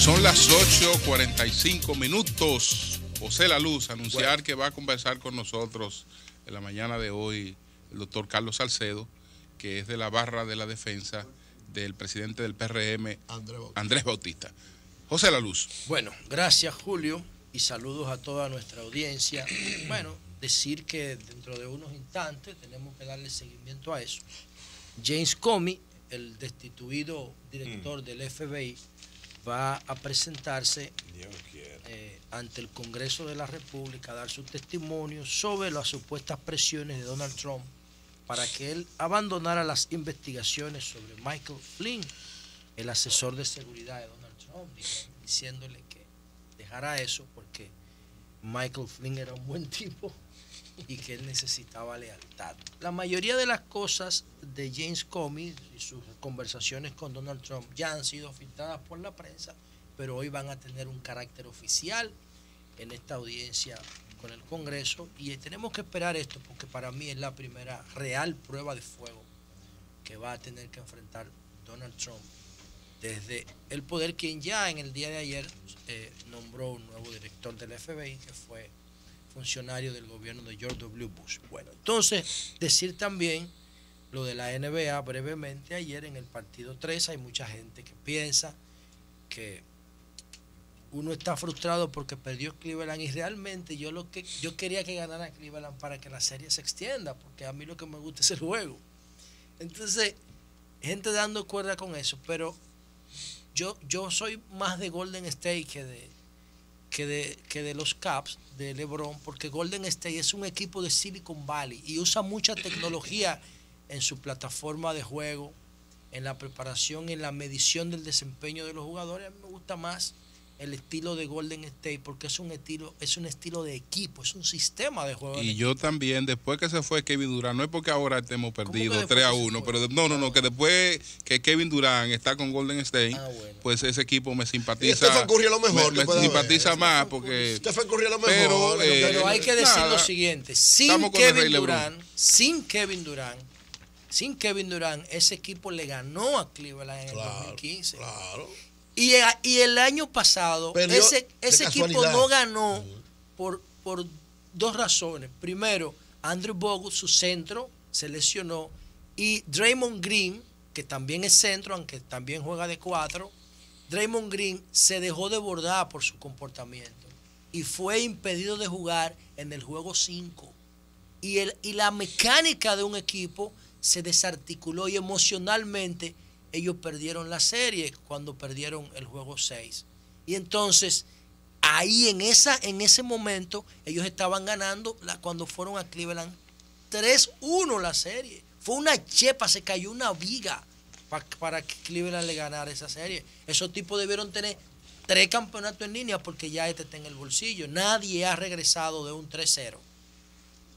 Son las 8:45. José La Luz, anunciar que va a conversar con nosotros en la mañana de hoy el doctor Carlos Salcedo, que es de la barra de la defensa del presidente del PRM, Andrés Bautista. José La Luz. Bueno, gracias Julio y saludos a toda nuestra audiencia. Bueno, decir que dentro de unos instantes tenemos que darle seguimiento a eso. James Comey, el destituido director del FBI, va a presentarse ante el Congreso de la República a dar su testimonio sobre las supuestas presiones de Donald Trump para que él abandonara las investigaciones sobre Michael Flynn, el asesor de seguridad de Donald Trump, diciéndole que dejara eso porque Michael Flynn era un buen tipo y que él necesitaba lealtad. La mayoría de las cosas de James Comey y sus conversaciones con Donald Trump ya han sido filtradas por la prensa, pero hoy van a tener un carácter oficial en esta audiencia con el Congreso y tenemos que esperar esto porque para mí es la primera real prueba de fuego que va a tener que enfrentar Donald Trump desde el poder, quien ya en el día de ayer nombró un nuevo director del FBI que fue funcionario del gobierno de George W. Bush. Bueno, entonces decir también lo de la NBA brevemente. Ayer en el partido 3 hay mucha gente que piensa que uno está frustrado porque perdió Cleveland y realmente yo quería que ganara Cleveland para que la serie se extienda, porque a mí lo que me gusta es el juego. Entonces, gente dando cuerda con eso, pero yo soy más de Golden State que de los Caps de LeBron, porque Golden State es un equipo de Silicon Valley y usa mucha tecnología en su plataforma de juego, en la preparación, en la medición del desempeño de los jugadores. A mí me gusta más el estilo de Golden State porque es un estilo de equipo, es un sistema de juego. Y yo también, después que se fue Kevin Durant, no es porque ahora estemos perdidos 3-1, pero no, que después que Kevin Durant está con Golden State, bueno, pues ese equipo me simpatiza. Stephen Curry es lo mejor. Me simpatiza más porque. Stephen Curry es lo mejor. Pero hay que decir lo siguiente: sin Kevin Durant, ese equipo le ganó a Cleveland en el 2015. Claro. Y el año pasado, ese equipo no ganó por dos razones. Primero, Andrew Bogut, su centro, se lesionó. Y Draymond Green, que también es centro, aunque también juega de 4, Draymond Green se dejó desbordar por su comportamiento y fue impedido de jugar en el juego 5. Y la mecánica de un equipo se desarticuló y emocionalmente ellos perdieron la serie cuando perdieron el juego 6. Y entonces, ahí en ese momento, ellos estaban ganando cuando fueron a Cleveland 3-1 la serie. Fue una chepa, se cayó una viga para que Cleveland le ganara esa serie. Esos tipos debieron tener 3 campeonatos en línea porque ya este está en el bolsillo. Nadie ha regresado de un 3-0.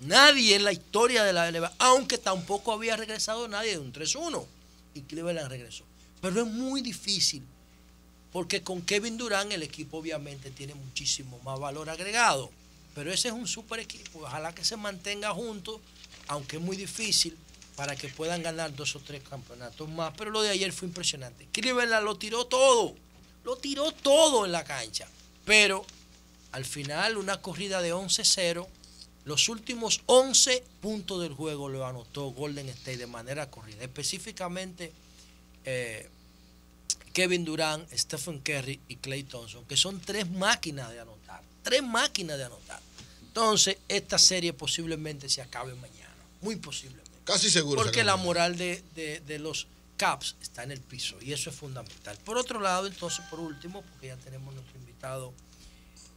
Nadie en la historia de la NBA, aunque tampoco había regresado nadie de un 3-1. Y Cleveland regresó. Pero es muy difícil porque con Kevin Durant el equipo obviamente tiene muchísimo más valor agregado. Pero ese es un super equipo. Ojalá que se mantenga juntos, aunque es muy difícil, para que puedan ganar 2 o 3 campeonatos más. Pero lo de ayer fue impresionante. Cleveland lo tiró todo en la cancha. Pero al final una corrida de 11-0. Los últimos 11 puntos del juego lo anotó Golden State de manera corrida. Específicamente Kevin Durant, Stephen Curry y Klay Thompson, que son 3 máquinas de anotar. 3 máquinas de anotar. Entonces, esta serie posiblemente se acabe mañana. Muy posiblemente. Casi seguro. Porque la moral de los Caps está en el piso. Y eso es fundamental. Por otro lado, entonces, por último, porque ya tenemos nuestro invitado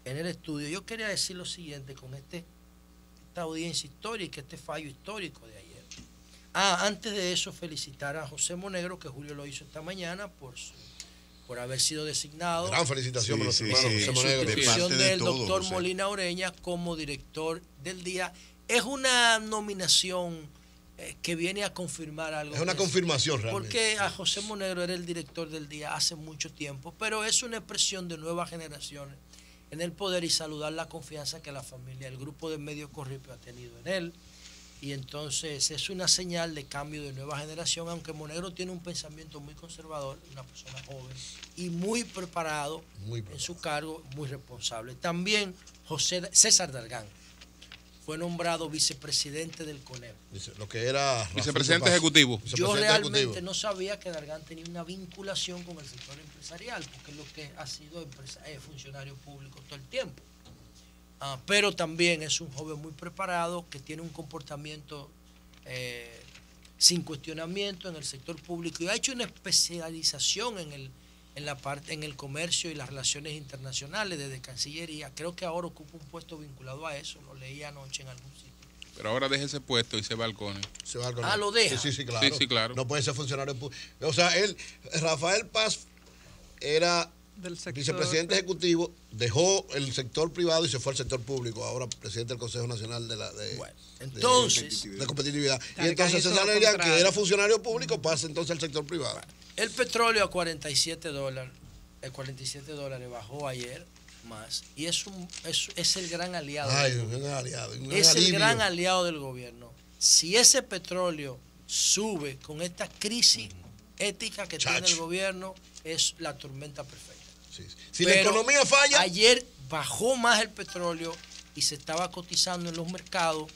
en el estudio, yo quería decir lo siguiente con esta audiencia histórica, este fallo histórico de ayer. Antes de eso, felicitar a José Monegro, que Julio lo hizo esta mañana por haber sido designado. Gran felicitación para nuestro hermano José Monegro. En sustitución del doctor Molina Ureña como director del día. Es una nominación que viene a confirmar algo. Es una confirmación realmente. Porque a José Monegro era el director del día hace mucho tiempo, pero es una expresión de nuevas generaciones en el poder y saludar la confianza que la familia, el grupo de Medio Corripio ha tenido en él. y entonces es una señal de cambio de nueva generación, aunque Monegro tiene un pensamiento muy conservador, una persona joven y muy preparado en su cargo, muy responsable. También César Dargán fue nombrado vicepresidente del CONEP. Lo que era vicepresidente ejecutivo. Yo realmente no sabía que Dargán tenía una vinculación con el sector empresarial, porque es lo que ha sido funcionario público todo el tiempo. Pero también es un joven muy preparado que tiene un comportamiento sin cuestionamiento en el sector público y ha hecho una especialización en el comercio y las relaciones internacionales desde Cancillería. Creo que ahora ocupa un puesto vinculado a eso, lo leí anoche en algún sitio. Pero ahora deja ese puesto y se va al CONE. Lo deja. Sí, claro. Sí, claro. No puede ser funcionario público. O sea, Rafael Paz era vicepresidente ejecutivo, dejó el sector privado y se fue al sector público, ahora presidente del Consejo Nacional de Competitividad. Y entonces César Dargán, que era funcionario público, pasa entonces al sector privado. El petróleo a $47, el $47 bajó ayer más, y es el gran aliado. Es el gran aliado del gobierno. Si ese petróleo sube con esta crisis ética que tiene el gobierno, es la tormenta perfecta. Si la economía falla. Ayer bajó más el petróleo y se estaba cotizando en los mercados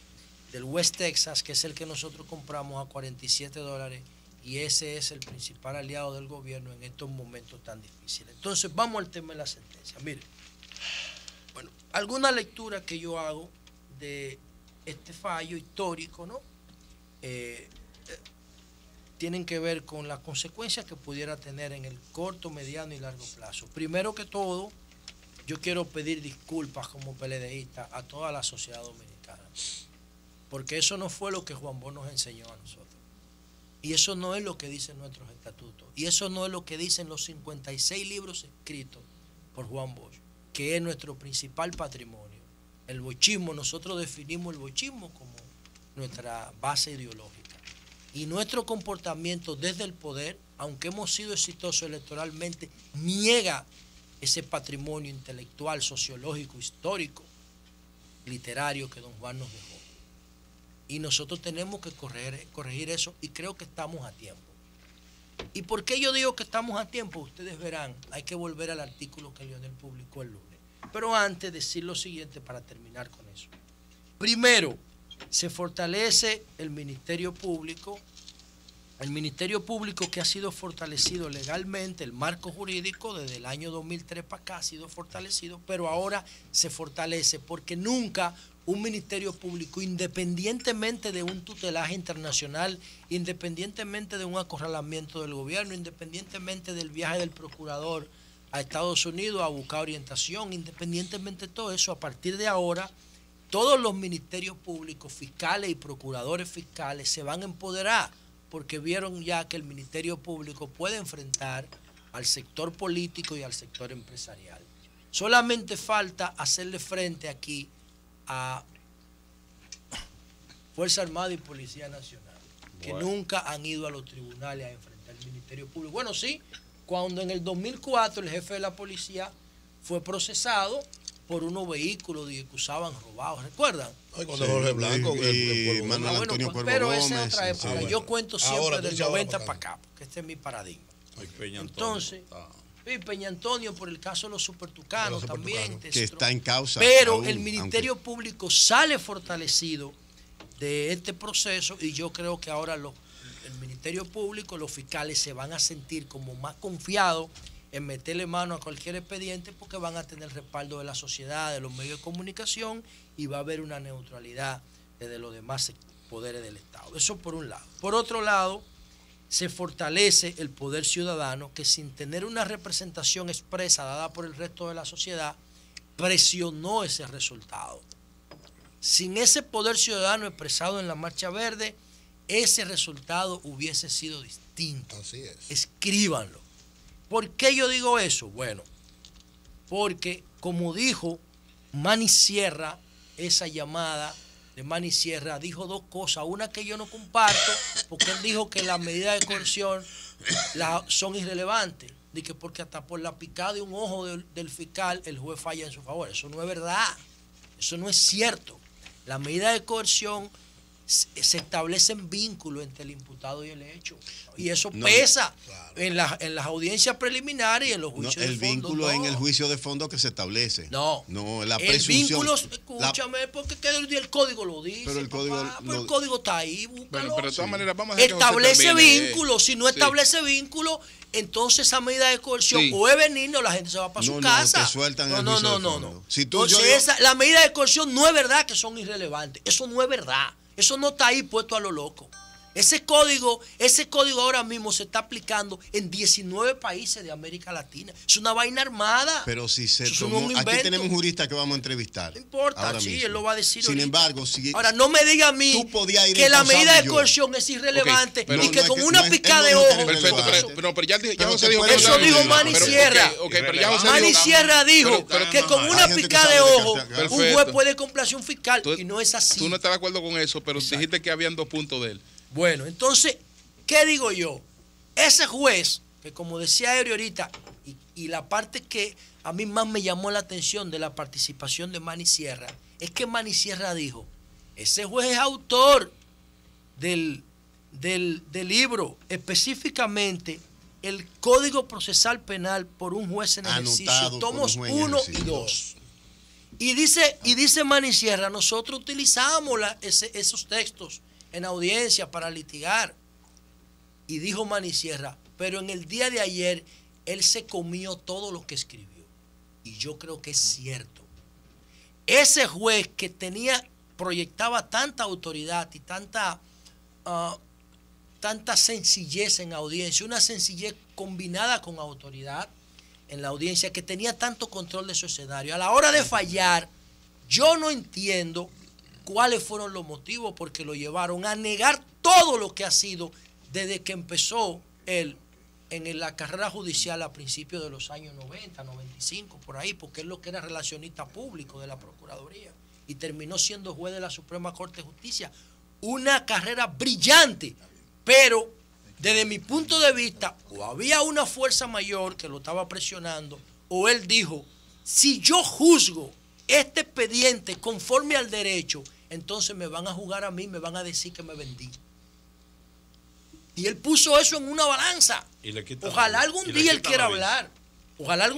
del West Texas, que es el que nosotros compramos a $47, y ese es el principal aliado del gobierno en estos momentos tan difíciles. Entonces, vamos al tema de la sentencia. Mire, bueno, alguna lectura que yo hago de este fallo histórico, ¿no? Tienen que ver con las consecuencias que pudiera tener en el corto, mediano y largo plazo. Primero que todo, yo quiero pedir disculpas como PLDista a toda la sociedad dominicana, porque eso no fue lo que Juan Bosch nos enseñó a nosotros. Y eso no es lo que dicen nuestros estatutos. Y eso no es lo que dicen los 56 libros escritos por Juan Bosch, que es nuestro principal patrimonio. El bochismo, nosotros definimos el bochismo como nuestra base ideológica. Y nuestro comportamiento desde el poder, aunque hemos sido exitosos electoralmente, niega ese patrimonio intelectual, sociológico, histórico, literario que don Juan nos dejó. Y nosotros tenemos que corregir eso, y creo que estamos a tiempo. ¿Y por qué yo digo que estamos a tiempo? Ustedes verán, hay que volver al artículo que Leonel publicó el lunes. Pero antes decir lo siguiente para terminar con eso. Primero, se fortalece el Ministerio Público que ha sido fortalecido legalmente, el marco jurídico desde el año 2003 para acá ha sido fortalecido, pero ahora se fortalece porque nunca un Ministerio Público, independientemente de un tutelaje internacional, independientemente de un acorralamiento del gobierno, independientemente del viaje del procurador a Estados Unidos a buscar orientación, independientemente de todo eso, a partir de ahora, todos los ministerios públicos, fiscales y procuradores fiscales se van a empoderar porque vieron ya que el Ministerio Público puede enfrentar al sector político y al sector empresarial. Solamente falta hacerle frente aquí a Fuerza Armada y Policía Nacional, que nunca han ido a los tribunales a enfrentar al Ministerio Público. Bueno, sí, cuando en el 2004 el jefe de la policía fue procesado por unos vehículos que usaban robados, ¿recuerdan? Cuando Jorge Blanco y Manuel Antonio Cuervo pero Gómez, esa es otra época. Yo cuento siempre ahora, del 90 para acá, porque este es mi paradigma. Entonces, Peña Antonio por el caso de los supertucanos también. Que está en causa. Pero aún, el Ministerio Público sale fortalecido de este proceso y yo creo que ahora el Ministerio Público, los fiscales se van a sentir como más confiados en meterle mano a cualquier expediente porque van a tener respaldo de la sociedad, de los medios de comunicación y va a haber una neutralidad de los demás poderes del Estado. Eso por un lado. Por otro lado, se fortalece el poder ciudadano que sin tener una representación expresa dada por el resto de la sociedad, presionó ese resultado. Sin ese poder ciudadano expresado en la Marcha Verde, ese resultado hubiese sido distinto. Así es. Escríbanlo. ¿Por qué yo digo eso? Bueno, porque como dijo Manny Sierra, esa llamada de Manny Sierra dijo dos cosas. Una que yo no comparto, porque él dijo que las medidas de coerción son irrelevantes. Dice porque hasta por la picada de un ojo del fiscal el juez falla en su favor. Eso no es verdad. Eso no es cierto. Las medidas de coerción se establecen vínculos entre el imputado y el hecho. Y eso pesa en las audiencias preliminares y en los juicios de fondo. El vínculo en el juicio de fondo que se establece. No, la presunción. El vínculo, escúchame, porque el código lo dice. Pero el código, el código está ahí, búscalo. Pero de todas maneras, vamos a establece vínculos. Si no establece vínculos, entonces esa medida de coerción o es benigna o la gente se va para su casa. Te sueltan el no. Si entonces, la medida de coerción no es verdad que son irrelevantes. Eso no es verdad. Eso no está ahí puesto a lo loco. Ese código ahora mismo se está aplicando en 19 países de América Latina. Es una vaina armada. Pero si se tomó, aquí tenemos un jurista que vamos a entrevistar. No importa, sí, él lo va a decir. Sin embargo, ahora no me diga a mí que la medida de coerción es irrelevante y que con una picada de ojo. Perfecto, pero ya se dijo. Eso dijo Manny Sierra. Manny Sierra dijo que con una picada de ojo un juez puede complacer un fiscal y no es así. Tú no estás de acuerdo con eso, pero dijiste que habían 2 puntos de él. Bueno, entonces, ¿qué digo yo? Ese juez, que como decía Eury ahorita, y la parte que a mí más me llamó la atención de la participación de Manny Sierra, es que Manny Sierra dijo, ese juez es autor del libro, específicamente el Código Procesal Penal por un juez en ejercicio, tomos 1 y 2. Y dice Manny Sierra, nosotros utilizamos esos textos en audiencia para litigar. Y dijo Manny Sierra, pero en el día de ayer él se comió todo lo que escribió. Y yo creo que es cierto. Ese juez que proyectaba tanta autoridad y tanta sencillez en audiencia, una sencillez combinada con autoridad en la audiencia, que tenía tanto control de su escenario, a la hora de fallar, yo no entiendo cuáles fueron los motivos porque lo llevaron a negar todo lo que ha sido desde que empezó él en la carrera judicial a principios de los años 90, 95, por ahí, porque él lo que era relacionista público de la Procuraduría y terminó siendo juez de la Suprema Corte de Justicia. Una carrera brillante, pero desde mi punto de vista, o había una fuerza mayor que lo estaba presionando, o él dijo, si yo juzgo este expediente conforme al derecho, entonces me van a juzgar a mí, me van a decir que me vendí. Y él puso eso en una balanza. Ojalá algún día él quiera hablar. Ojalá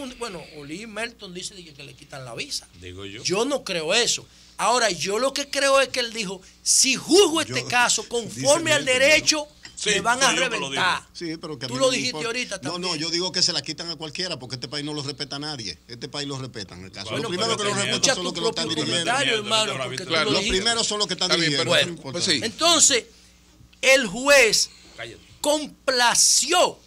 Oli Melton dice que le quitan la visa. Digo yo. Yo no creo eso. Ahora, yo lo que creo es que él dijo, si juzgo este caso conforme al derecho, me van a reventar. Sí, pero que tú lo dijiste ahorita también. No, yo digo que se la quitan a cualquiera porque este país no lo respeta a nadie. Este país lo respeta en el caso. Bueno, los primeros que lo respetan son los que lo están dirigiendo. Hermano, los primeros son los que están dirigiendo. Bueno, pues sí. Entonces, el juez complació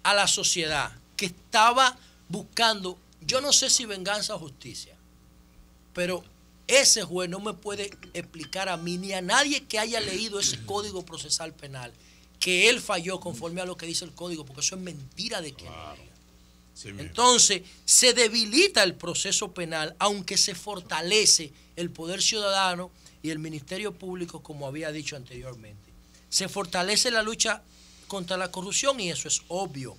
a la sociedad que estaba buscando, yo no sé si venganza o justicia, pero ese juez no me puede explicar a mí ni a nadie que haya leído ese Código Procesal Penal que él falló conforme a lo que dice el código, porque eso es mentira de quien lo diga. Sí, entonces, se debilita el proceso penal, aunque se fortalece el poder ciudadano y el Ministerio Público, como había dicho anteriormente. Se fortalece la lucha contra la corrupción y eso es obvio,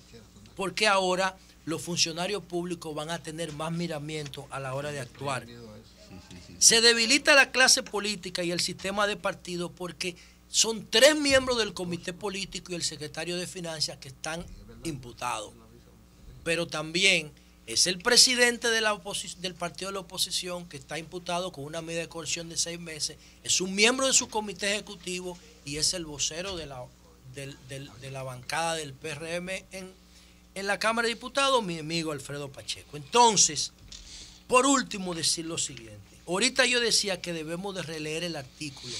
porque ahora los funcionarios públicos van a tener más miramiento a la hora de actuar. Se debilita la clase política y el sistema de partidos porque son 3 miembros del comité político y el secretario de Finanzas que están imputados. Pero también es el presidente de del partido de la oposición que está imputado con una medida de coerción de 6 meses, es un miembro de su comité ejecutivo y es el vocero de la bancada del PRM en la Cámara de Diputados, mi amigo Alfredo Pacheco. Entonces, por último, decir lo siguiente. Ahorita yo decía que debemos de releer el artículo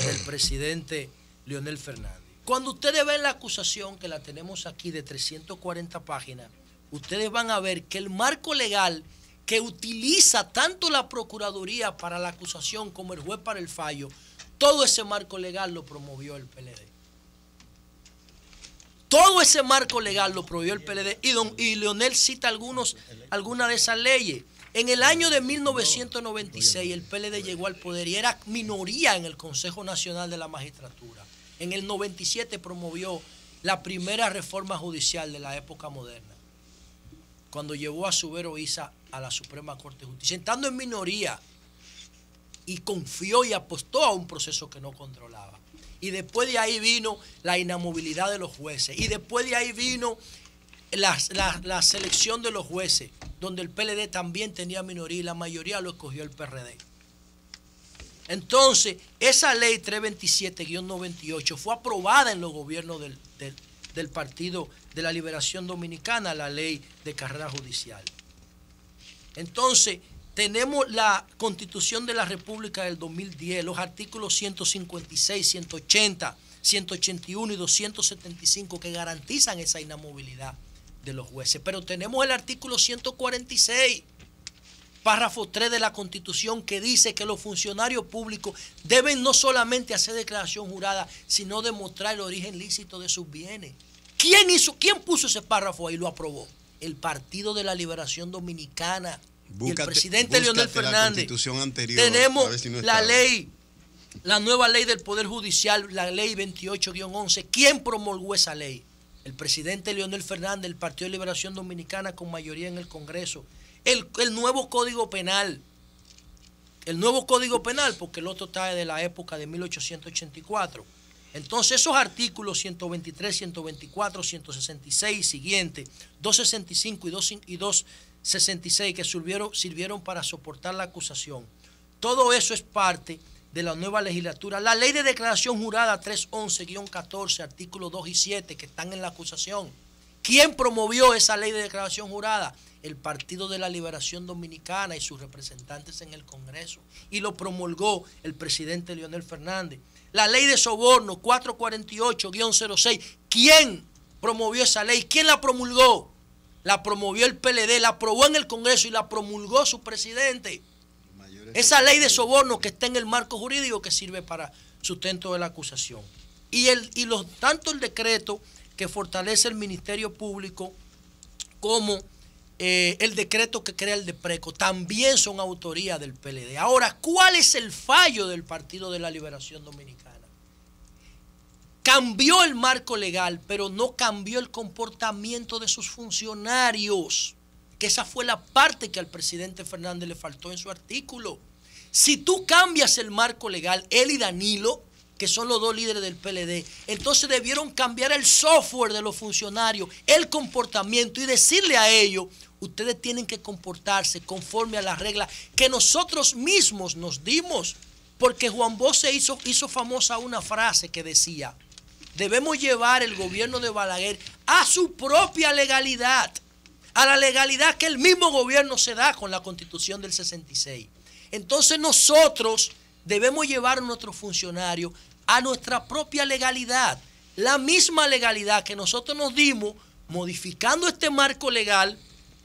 del presidente Leonel Fernández. Cuando ustedes ven la acusación, que la tenemos aquí de 340 páginas, ustedes van a ver que el marco legal que utiliza tanto la Procuraduría para la acusación como el juez para el fallo, todo ese marco legal lo promovió el PLD. Todo ese marco legal lo promovió el PLD y Leonel cita algunas de esas leyes. En el año de 1996 el PLD llegó al poder y era minoría en el Consejo Nacional de la Magistratura. En el 97 promovió la primera reforma judicial de la época moderna, cuando llevó a Subero Isa a la Suprema Corte de Justicia, estando en minoría. y confió y apostó a un proceso que no controlaba. Y después de ahí vino la inamovilidad de los jueces. Y después de ahí vino la selección de los jueces, donde el PLD también tenía minoría y la mayoría lo escogió el PRD. Entonces, esa ley 327-98 fue aprobada en los gobiernos del Partido de la Liberación Dominicana, la ley de carrera judicial. Entonces, tenemos la Constitución de la República del 2010, los artículos 156, 180, 181 y 275 que garantizan esa inamovilidad de los jueces. Pero tenemos el artículo 146, párrafo 3 de la Constitución, que dice que los funcionarios públicos deben no solamente hacer declaración jurada, sino demostrar el origen lícito de sus bienes. ¿Quién puso ese párrafo ahí y lo aprobó? El Partido de la Liberación Dominicana. Y el presidente Leonel Fernández. Anterior, tenemos si no la ley, la nueva ley del Poder Judicial, la ley 28-11. ¿Quién promulgó esa ley? El presidente Leonel Fernández, el Partido de Liberación Dominicana con mayoría en el Congreso. El nuevo Código Penal. El nuevo Código Penal, porque el otro está de la época de 1884. Entonces esos artículos 123, 124, 166 y siguientes, 265 y 266 que sirvieron para soportar la acusación. Todo eso es parte de la nueva legislatura. La ley de declaración jurada 311-14, artículos 2 y 7 que están en la acusación. ¿Quién promovió esa ley de declaración jurada? El Partido de la Liberación Dominicana y sus representantes en el Congreso. Y lo promulgó el presidente Leonel Fernández. La ley de soborno 448-06. ¿Quién promovió esa ley? ¿Quién la promulgó? La promovió el PLD, la aprobó en el Congreso y la promulgó su presidente. Esa ley de soborno que está en el marco jurídico que sirve para sustento de la acusación. Tanto el decreto que fortalece el Ministerio Público como el decreto que crea el DEPRECO también son autoría del PLD. Ahora, ¿cuál es el fallo del Partido de la Liberación Dominicana? Cambió el marco legal, pero no cambió el comportamiento de sus funcionarios, que esa fue la parte que al presidente Fernández le faltó en su artículo. Si tú cambias el marco legal, él y Danilo, que son los dos líderes del PLD, entonces debieron cambiar el software de los funcionarios, el comportamiento y decirle a ellos, ustedes tienen que comportarse conforme a las reglas que nosotros mismos nos dimos, porque Juan Bosch hizo famosa una frase que decía, debemos llevar el gobierno de Balaguer a su propia legalidad, a la legalidad que el mismo gobierno se da con la Constitución del 66. Entonces nosotros debemos llevar a nuestros funcionarios a nuestra propia legalidad, la misma legalidad que nosotros nos dimos modificando este marco legal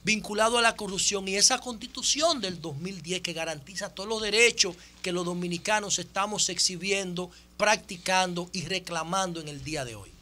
vinculado a la corrupción y esa Constitución del 2010 que garantiza todos los derechos que los dominicanos estamos exhibiendo, practicando y reclamando en el día de hoy.